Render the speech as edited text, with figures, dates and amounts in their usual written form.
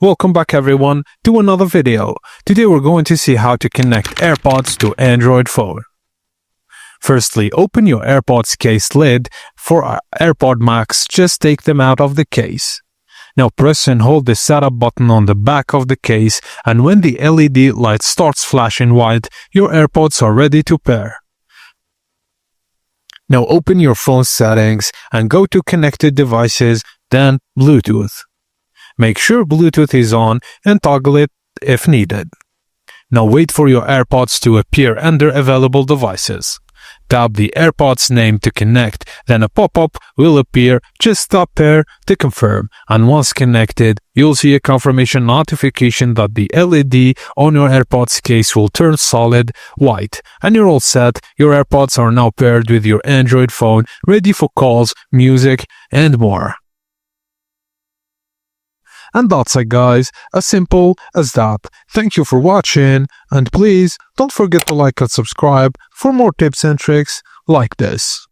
Welcome back everyone to another video. Today we're going to see how to connect AirPods to Android phone. Firstly, open your AirPods case lid. For AirPod Max, just take them out of the case. Now press and hold the setup button on the back of the case, and when the LED light starts flashing white, your AirPods are ready to pair. Now open your phone settings and go to connected devices, then Bluetooth. Make sure Bluetooth is on and toggle it if needed. Now wait for your AirPods to appear under available devices. Tap the AirPods name to connect, then a pop-up will appear. Just tap pair to confirm, and once connected, you'll see a confirmation notification that the LED on your AirPods case will turn solid white, and you're all set. Your AirPods are now paired with your Android phone, ready for calls, music, and more. And that's it guys, as simple as that. Thank you for watching, and please don't forget to like and subscribe for more tips and tricks like this.